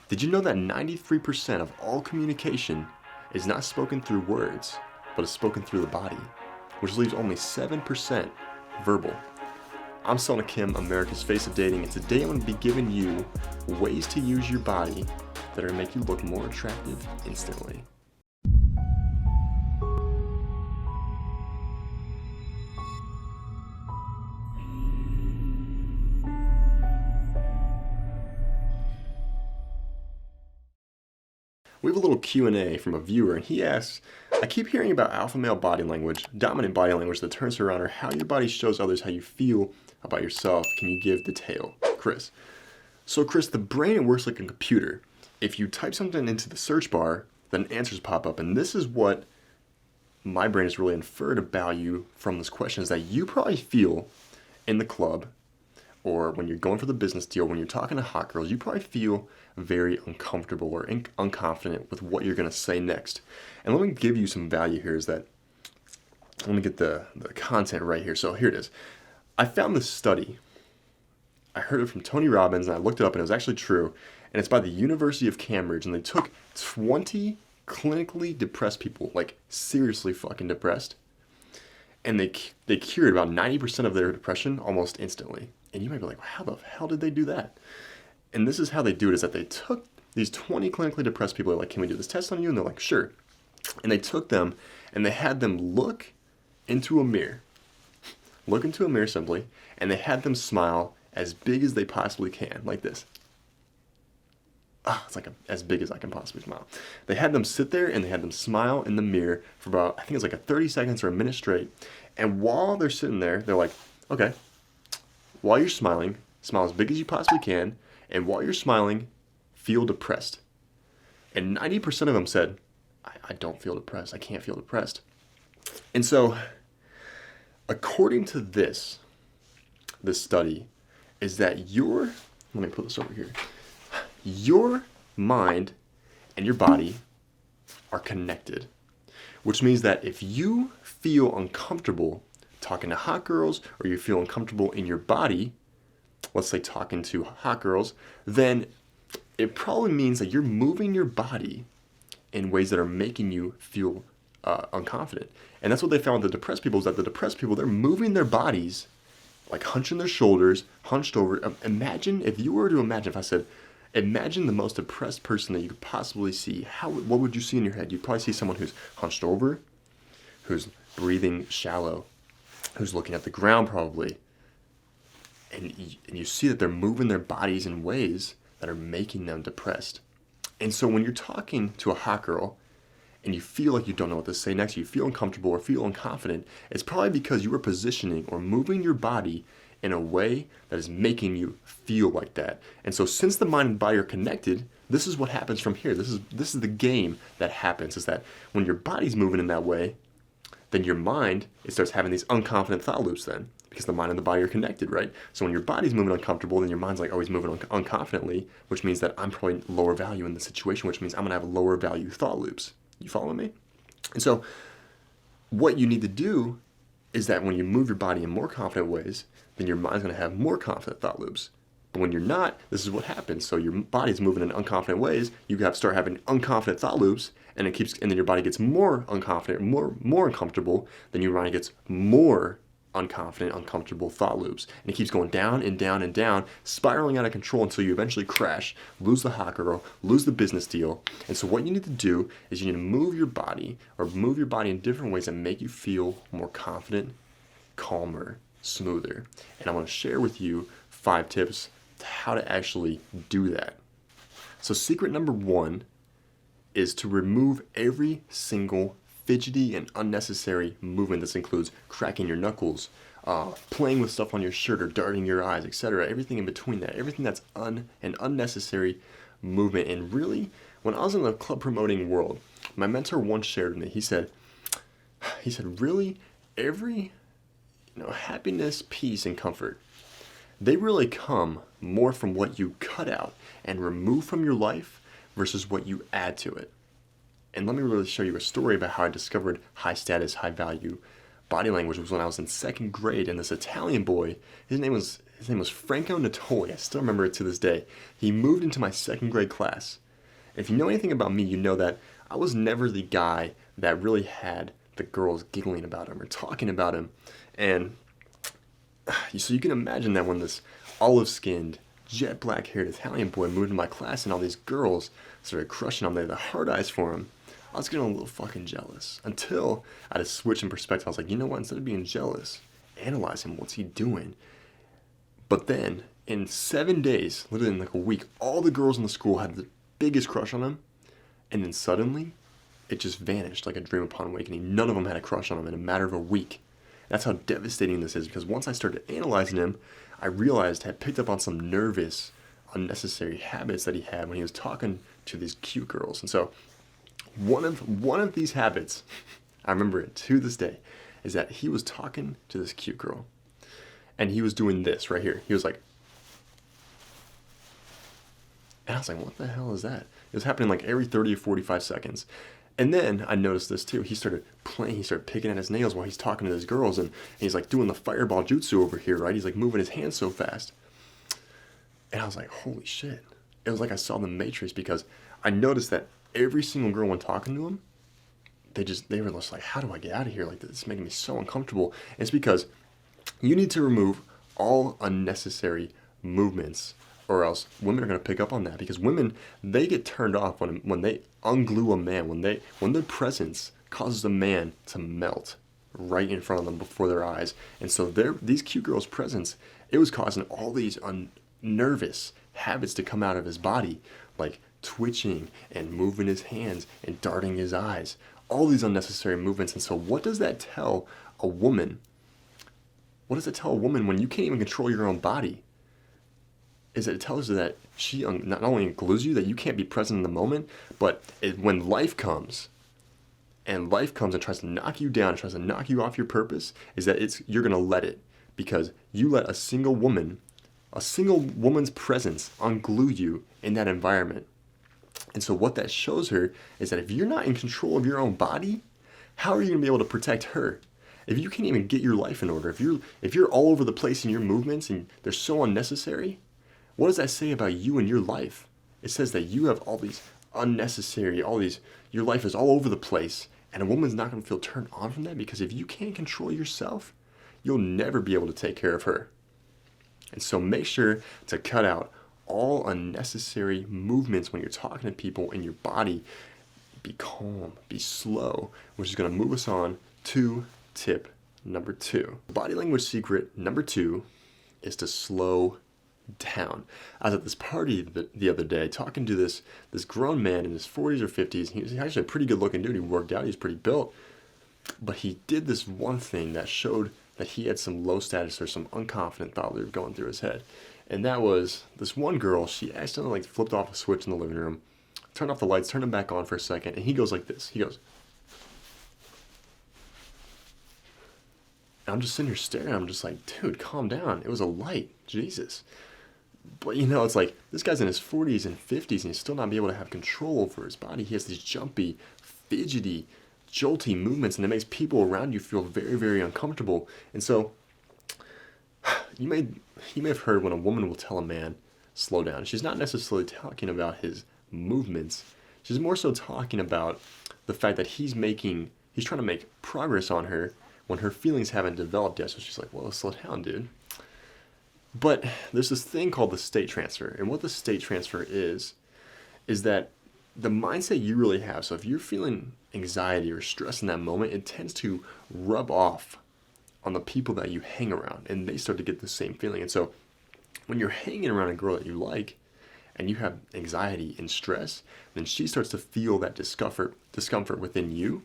Did you know that 93% of all communication is not spoken through words, but is spoken through the body, which leaves only 7% verbal? I'm Selna Kim, America's Face of Dating, and today I'm going to be giving you ways to use your body that are going to make you look more attractive instantly. We have a little Q&A from a viewer, and he asks, I keep hearing about alpha male body language, dominant body language that turns around, or how your body shows others how you feel about yourself. Can you give detail? Chris. So Chris, the brain, it works like a computer. If you type something into the search bar, then answers pop up, and this is what my brain has really inferred about you from this question, is that you probably feel in the club, or when you're going for the business deal, when you're talking to hot girls, you probably feel very uncomfortable or unconfident with what you're going to say next. And let me give you some value here is that, let me get the content right here. So here it is. I found this study. I heard it from Tony Robbins, and I looked it up, and it was actually true. And it's by the University of Cambridge, and they took 20 clinically depressed people, like seriously fucking depressed, and they cured about 90% of their depression almost instantly. And you might be like, how the hell did they do that? And this is how they do it, is that they took these 20 clinically depressed people, they're like, can we do this test on you? And they're like, sure. And they took them and they had them look into a mirror. Look into a mirror simply, and they had them smile as big as they possibly can, like this. It's like as big as I can possibly smile. They had them sit there and they had them smile in the mirror for about, I think it's like 30 seconds or a minute straight. And while they're sitting there, they're like, okay, while you're smiling, smile as big as you possibly can. And while you're smiling, feel depressed. And 90% of them said, I don't feel depressed. I can't feel depressed. And so, according to this study, is that let me put this over here. Your mind and your body are connected, which means that if you feel uncomfortable talking to hot girls, or you feel uncomfortable in your body, let's say talking to hot girls, then it probably means that you're moving your body in ways that are making you feel unconfident. And that's what they found with the depressed people, is that the depressed people, they're moving their bodies, like hunching their shoulders, hunched over. Imagine, if I said, imagine the most depressed person that you could possibly see. What would you see in your head? You'd probably see someone who's hunched over, who's breathing shallow, who's looking at the ground probably. And you see that they're moving their bodies in ways that are making them depressed. And so when you're talking to a hot girl and you feel like you don't know what to say next, you feel uncomfortable or feel unconfident, it's probably because you are positioning or moving your body in a way that is making you feel like that. And so since the mind and body are connected, this is what happens from here. This is the game that happens, is that when your body's moving in that way, then your mind, it starts having these unconfident thought loops then, because the mind and the body are connected, right? So when your body's moving uncomfortable, then your mind's like always moving unconfidently, which means that I'm probably lower value in the situation, which means I'm gonna have lower value thought loops. You following me? And so what you need to do is that when you move your body in more confident ways, then your mind's gonna have more confident thought loops. But when you're not, this is what happens. So your body's moving in unconfident ways, you start having unconfident thought loops, and then your body gets more unconfident, more uncomfortable, then your mind gets more unconfident, uncomfortable thought loops. And it keeps going down and down and down, spiraling out of control until you eventually crash, lose the hot girl, lose the business deal. And so what you need to do is you need to move your body in different ways that make you feel more confident, calmer, smoother. And I want to share with you 5 tips to how to actually do that. So secret number 1 is to remove every single fidgety and unnecessary movement. This includes cracking your knuckles, playing with stuff on your shirt or darting your eyes, etc. Everything in between that, everything that's an unnecessary movement. And really, when I was in the club promoting world, my mentor once shared with me, he said, really, every happiness, peace, and comfort, they really come more from what you cut out and remove from your life versus what you add to it. And let me really show you a story about how I discovered high status, high value body language. Was when I was in 2nd grade, and this Italian boy, his name was His name was Franco Natoli. I still remember it to this day. He moved into my second grade class. If you know anything about me, you know that I was never the guy that really had the girls giggling about him or talking about him. And so you can imagine that when this olive-skinned, jet black-haired Italian boy moved into my class and all these girls started crushing on him, they had the hard eyes for him, I was getting a little fucking jealous. Until I had a switch in perspective. I was like, you know what? Instead of being jealous, analyze him. What's he doing? But then, in 7 days, literally in like a week, all the girls in the school had the biggest crush on him. And then suddenly, it just vanished like a dream upon awakening. None of them had a crush on him in a matter of a week. That's how devastating this is, because once I started analyzing him, I realized I had picked up on some nervous, unnecessary habits that he had when he was talking to these cute girls. And so one of these habits, I remember it to this day, is that he was talking to this cute girl. And he was doing this right here. He was like, and I was like, what the hell is that? It was happening like every 30 or 45 seconds. And then I noticed this too. He started picking at his nails while he's talking to these girls. And he's like doing the fireball jutsu over here, right? He's like moving his hands so fast. And I was like, holy shit. It was like I saw the Matrix, because I noticed that every single girl when talking to him, they were just like, how do I get out of here? Like, this is making me so uncomfortable. And it's because you need to remove all unnecessary movements, or else women are going to pick up on that. Because women, they get turned off when they unglue a man, when their presence causes a man to melt right in front of them before their eyes. And so these cute girls' presence, it was causing all these nervous habits to come out of his body, like twitching and moving his hands and darting his eyes, all these unnecessary movements. And so what does that tell a woman? What does it tell a woman when you can't even control your own body? Is that it tells her that she not only includes you, that you can't be present in the moment, but when life comes and tries to knock you down, tries to knock you off your purpose, is that you're going to let it, because you let a single woman's presence unglue you in that environment. And so what that shows her is that if you're not in control of your own body, how are you going to be able to protect her? If you can't even get your life in order, if you're all over the place in your movements and they're so unnecessary, what does that say about you and your life? It says that you have all these unnecessary, your life is all over the place, and a woman's not going to feel turned on from that, because if you can't control yourself, you'll never be able to take care of her. And so make sure to cut out all unnecessary movements when you're talking to people in your body. Be calm, be slow, which is going to move us on to tip number 2. Body language secret number 2 is to slow down. I was at this party the other day talking to this grown man in his 40s or 50s. He was actually a pretty good looking dude. He worked out, he was pretty built. But he did this one thing that showed that he had some low status or some unconfident thought that were going through his head. And that was this one girl, she accidentally flipped off a switch in the living room, turned off the lights, turned them back on for a second, and he goes like this. He goes, and I'm just sitting here staring. I'm just like, dude, calm down. It was a light. Jesus. But it's like, this guy's in his 40s and 50s and he's still not be able to have control over his body. He has these jumpy, fidgety, jolty movements, and it makes people around you feel very, very uncomfortable. And so you may have heard when a woman will tell a man, slow down. She's not necessarily talking about his movements. She's more so talking about the fact that he's trying to make progress on her when her feelings haven't developed yet. So she's like, well, slow down, dude. But there's this thing called the state transfer. And what the state transfer is that the mindset you really have, so if you're feeling anxiety or stress in that moment, it tends to rub off on the people that you hang around, and they start to get the same feeling. And so when you're hanging around a girl that you like and you have anxiety and stress, then she starts to feel that discomfort within you.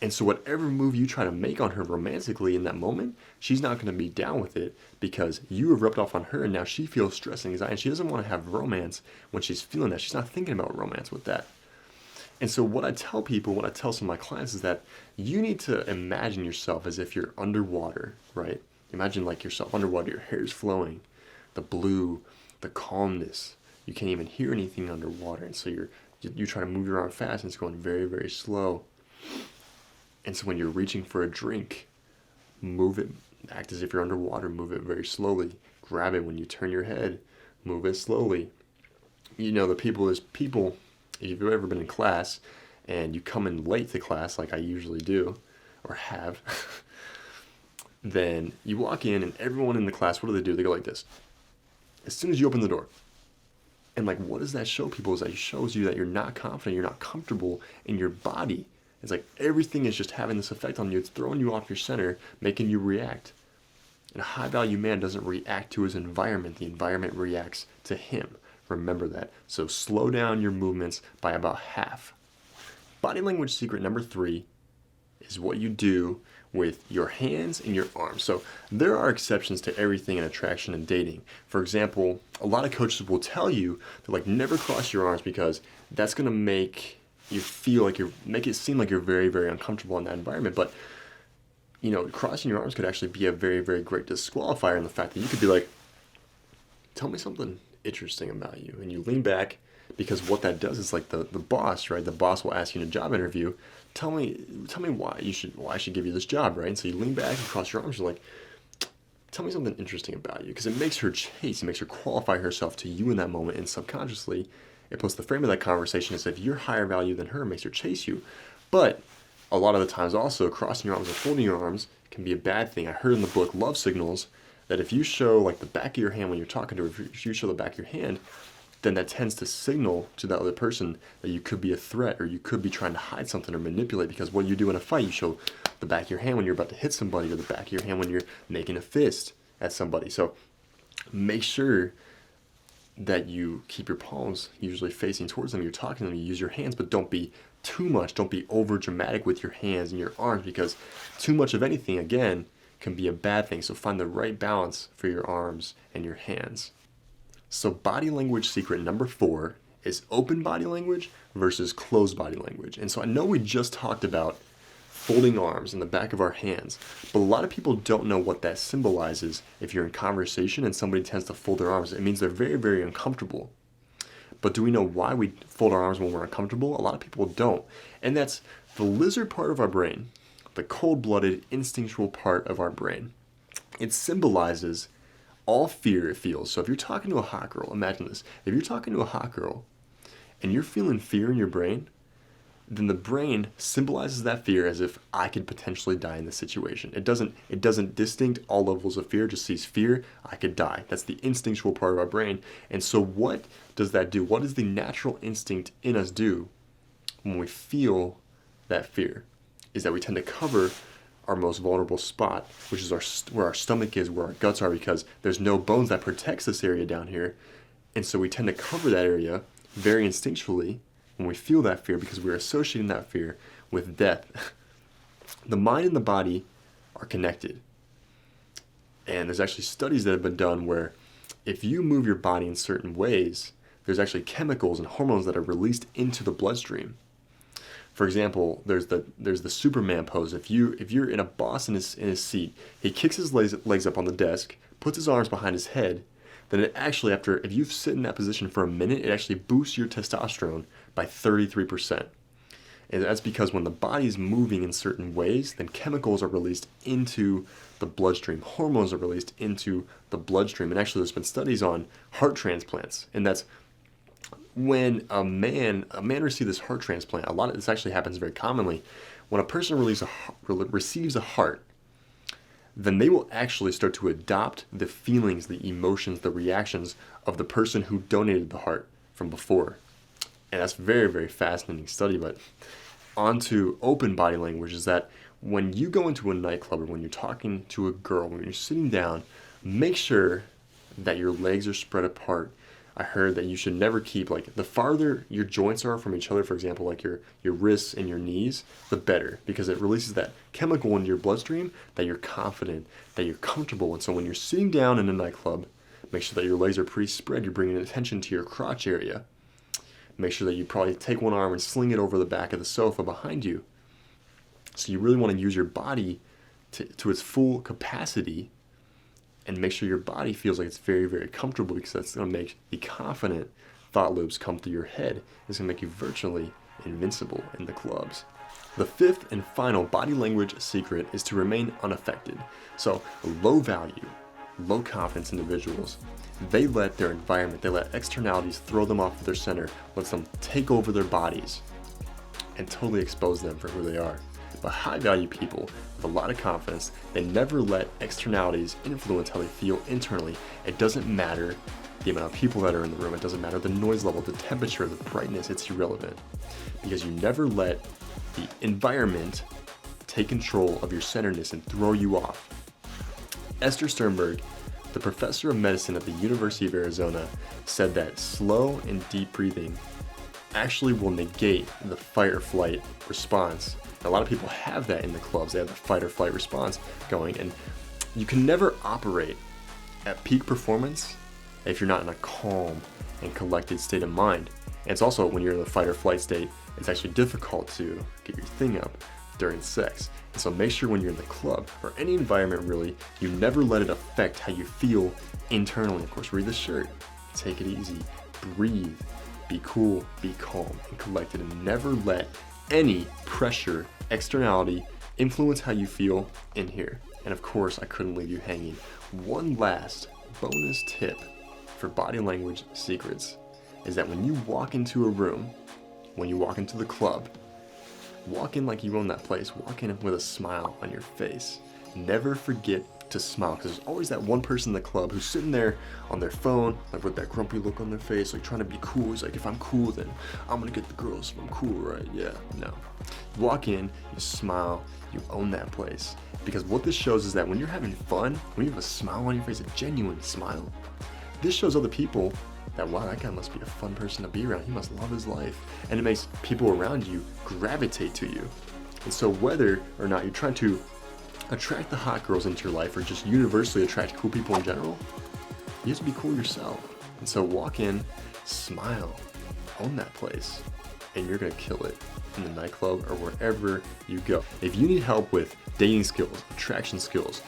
And so whatever move you try to make on her romantically in that moment, she's not going to be down with it, because you have rubbed off on her, and now she feels stress and anxiety, and she doesn't want to have romance when she's feeling that. She's not thinking about romance with that. And so what I tell some of my clients is that you need to imagine yourself as if you're underwater, right? Imagine like yourself underwater, your hair is flowing, the blue, the calmness. You can't even hear anything underwater. And so you try to move around fast, and it's going very, very slow. And so when you're reaching for a drink, move it, act as if you're underwater, move it very slowly, grab it when you turn your head, move it slowly. The people is people. If you've ever been in class and you come in late to class, like I usually do or have, then you walk in and everyone in the class, what do? They go like this. As soon as you open the door. And like, what does that show people? Is that it shows you that you're not confident, you're not comfortable in your body. It's like everything is just having this effect on you. It's throwing you off your center, making you react. And a high value man doesn't react to his environment. The environment reacts to him. Remember that. So slow down your movements by about half. Body language secret number 3 is what you do with your hands and your arms. So there are exceptions to everything in attraction and dating. For example, a lot of coaches will tell you to like never cross your arms because that's going to make you feel like make it seem like you're very, very uncomfortable in that environment. But crossing your arms could actually be a very, very great disqualifier in the fact that you could be like, tell me something interesting about you. And you lean back, because what that does is like the boss, right? The boss will ask you in a job interview, tell me why I should give you this job, right? And so you lean back and cross your arms, you're like, tell me something interesting about you. Because it makes her chase, it makes her qualify herself to you in that moment. And subconsciously, it puts the frame of that conversation as if you're higher value than her, makes her chase you. But a lot of the times also, crossing your arms or folding your arms can be a bad thing. I heard in the book Love Signals that if you show like the back of your hand when you're talking to her, if you show the back of your hand, then that tends to signal to that other person that you could be a threat or you could be trying to hide something or manipulate. Because what you do in a fight, you show the back of your hand when you're about to hit somebody or the back of your hand when you're making a fist at somebody. So make sure that you keep your palms usually facing towards them. You're talking to them, you use your hands, but don't be too much. Don't be over dramatic with your hands and your arms, because too much of anything, again, can be a bad thing. So find the right balance for your arms and your hands. So body language secret number 4 is open body language versus closed body language. And so I know we just talked about folding arms in the back of our hands, but a lot of people don't know what that symbolizes. If you're in conversation and somebody tends to fold their arms, it means they're very, very uncomfortable. But do we know why we fold our arms when we're uncomfortable? A lot of people don't. And that's the lizard part of our brain, the cold-blooded, instinctual part of our brain. It symbolizes all fear it feels. So if you're talking to a hot girl, imagine this. If you're talking to a hot girl and you're feeling fear in your brain, then the brain symbolizes that fear as if I could potentially die in this situation. It doesn't distinct all levels of fear, just sees fear, I could die. That's the instinctual part of our brain. And so what does that do? What does the natural instinct in us do when we feel that fear? Is that we tend to cover our most vulnerable spot, which is where our stomach is, where our guts are, because there's no bones that protects this area down here. And so we tend to cover that area very instinctually when we feel that fear, because we're associating that fear with death. The mind and the body are connected. And there's actually studies that have been done where if you move your body in certain ways, there's actually chemicals and hormones that are released into the bloodstream. For example, there's the Superman pose. If you're in a boss in his seat, he kicks his legs up on the desk, puts his arms behind his head, then it actually, if you sit in that position for a minute, it actually boosts your testosterone by 33%. And that's because when the body is moving in certain ways, then chemicals are released into the bloodstream. Hormones are released into the bloodstream. And actually there's been studies on heart transplants. And that's when a man receives this heart transplant. A lot of this actually happens very commonly. When a person receives a heart, then they will actually start to adopt the feelings, the emotions, the reactions of the person who donated the heart from before. And that's very, very fascinating study. But onto open body language is that when you go into a nightclub or when you're talking to a girl, when you're sitting down, make sure that your legs are spread apart. I heard that you should never keep, like, the farther your joints are from each other, for example, like your wrists and your knees, the better, because it releases that chemical into your bloodstream that you're confident, that you're comfortable. And so when you're sitting down in a nightclub, make sure that your legs are pretty spread. You're bringing attention to your crotch area. Make sure that you probably take one arm and sling it over the back of the sofa behind you. So you really want to use your body to its full capacity, and make sure your body feels like it's very, very comfortable, because that's going to make the confident thought loops come through your head. It's going to make you virtually invincible in the clubs. The 5th and final body language secret is to remain unaffected. So low value, low confidence individuals, they let their environment, they let externalities throw them off of their center, lets them take over their bodies and totally expose them for who they are. But high value people with a lot of confidence, they never let externalities influence how they feel internally. It doesn't matter the amount of people that are in the room, it doesn't matter the noise level, the temperature, the brightness, it's irrelevant. Because you never let the environment take control of your centeredness and throw you off. Esther Sternberg, the professor of medicine at the University of Arizona, said that slow and deep breathing actually will negate the fight or flight response. And a lot of people have that in the clubs. They have the fight or flight response going, and you can never operate at peak performance if you're not in a calm and collected state of mind. And it's also, when you're in the fight or flight state, it's actually difficult to get your thing up during sex. And so make sure when you're in the club or any environment really, you never let it affect how you feel internally. Of course, read the shirt, take it easy, breathe, be cool, be calm and collected, and never let any pressure, externality influence how you feel in here. And of course, I couldn't leave you hanging. One last bonus tip for body language secrets is that when you walk into a room, when you walk into the club, walk in like you own that place. Walk in with a smile on your face. Never forget to smile, because there's always that one person in the club who's sitting there on their phone, like with that grumpy look on their face, like trying to be cool. He's like, if I'm cool, then I'm gonna get the girls. If I'm cool, right? Yeah, no. You walk in, you smile, you own that place. Because what this shows is that when you're having fun, when you have a smile on your face, a genuine smile, this shows other people that, wow, that guy must be a fun person to be around. He must love his life. And it makes people around you gravitate to you. And so whether or not you're trying to attract the hot girls into your life or just universally attract cool people in general, you have to be cool yourself. And so walk in, smile, own that place, and you're gonna kill it in the nightclub or wherever you go. If you need help with dating skills, attraction skills,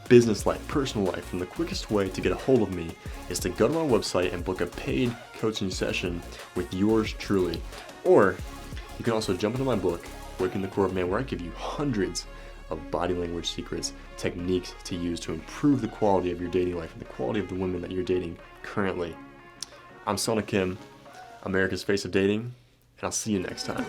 business life, personal life, and the quickest way to get a hold of me is to go to my website and book a paid coaching session with yours truly. Or you can also jump into my book, Waking the Core of Man, where I give you hundreds of body language secrets, techniques to use to improve the quality of your dating life and the quality of the women that you're dating currently. I'm Selna Kim, America's Face of Dating, and I'll see you next time.